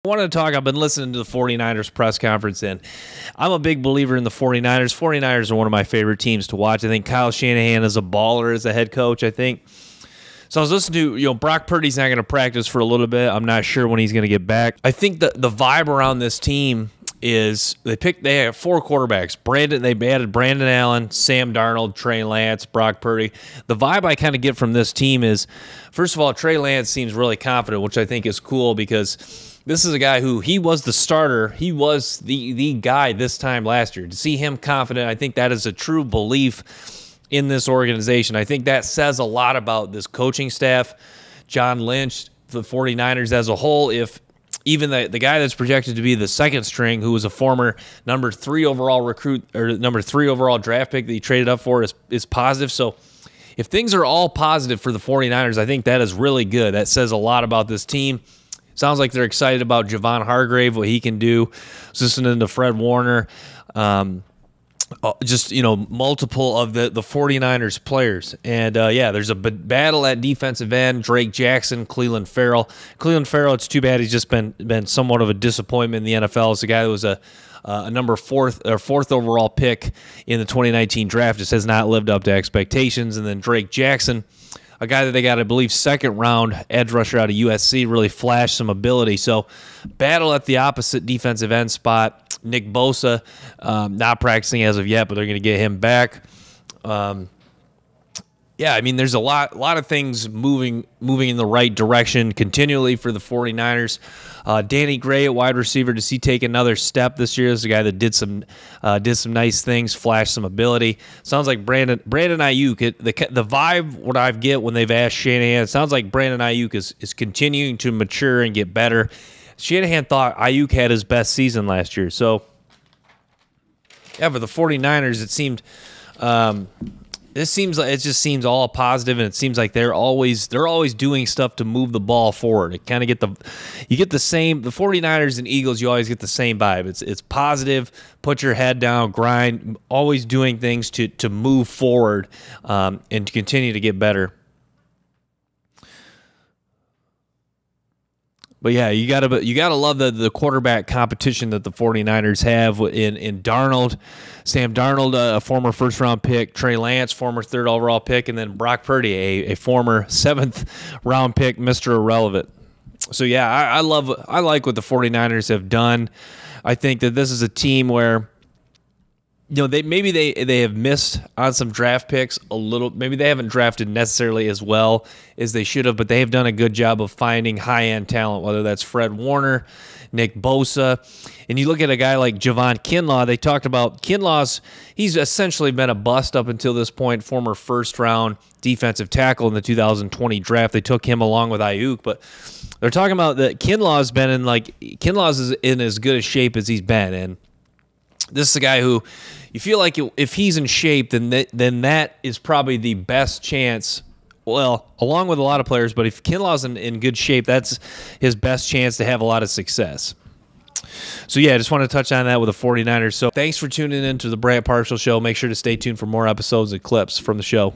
I wanted to talk, I've been listening to the 49ers press conference, and I'm a big believer in the 49ers. 49ers are one of my favorite teams to watch. I think Kyle Shanahan is a baller as a head coach, I think. So I was listening to, Brock Purdy's not going to practice for a little bit. I'm not sure when he's going to get back. I think the vibe around this team is they have four quarterbacks. They added Brandon Allen, Sam Darnold, Trey Lance, Brock Purdy. The vibe I kind of get from this team is, first of all, Trey Lance seems really confident, which I think is cool because this is a guy who, he was the starter. He was the guy this time last year. To see him confident, I think that is a true belief in this organization. I think that says a lot about this coaching staff, John Lynch, the 49ers as a whole. If even the guy that's projected to be the second string, who was a former number 3 overall recruit or number 3 overall draft pick that he traded up for, is positive. So if things are all positive for the 49ers, I think that is really good. That says a lot about this team. Sounds like they're excited about Javon Hargrave, what he can do. Listening to Fred Warner, multiple of the 49ers players. And, there's a battle at defensive end, Drake Jackson, Clelin Ferrell. Clelin Ferrell, it's too bad he's just been somewhat of a disappointment in the NFL. It's a guy that was a number fourth overall pick in the 2019 draft, just has not lived up to expectations. And then Drake Jackson, a guy that they got, I believe, second round edge rusher out of USC, really flashed some ability. So battle at the opposite defensive end spot. Nick Bosa, not practicing as of yet, but they're going to get him back. There's a lot of things moving in the right direction continually for the 49ers. Danny Gray at wide receiver, does he take another step this year? This is a guy that did some nice things, flashed some ability. Sounds like Brandon Ayuk. The vibe what I get when they've asked Shanahan, it sounds like Brandon Ayuk is continuing to mature and get better. Shanahan thought Ayuk had his best season last year. So, for the 49ers, it seemed it just seems all positive, and it seems like they're always doing stuff to move the ball forward. It kind of you get the same, the 49ers and Eagles, you always get the same vibe. It's positive, put your head down, grind, always doing things to move forward and to continue to get better. But yeah, you gotta love the quarterback competition that the 49ers have in Darnold, Sam Darnold, a former first-round pick, Trey Lance, former third overall pick, and then Brock Purdy, a former seventh-round pick, Mr. Irrelevant. So yeah, I like what the 49ers have done. I think that this is a team where, they have missed on some draft picks a little. Maybe they haven't drafted necessarily as well as they should have, but they have done a good job of finding high-end talent, whether that's Fred Warner, Nick Bosa. And you look at a guy like Javon Kinlaw, they talked about he's essentially been a bust up until this point, former first-round defensive tackle in the 2020 draft. They took him along with Ayuk, but they're talking about that Kinlaw's is in as good a shape as he's been, and this is a guy who you feel like if he's in shape, then that is probably the best chance. Well, along with a lot of players, but if Kinlaw's in good shape, that's his best chance to have a lot of success. So, I just want to touch on that with the 49ers. So, thanks for tuning in to the Brant Partial Show. Make sure to stay tuned for more episodes and clips from the show.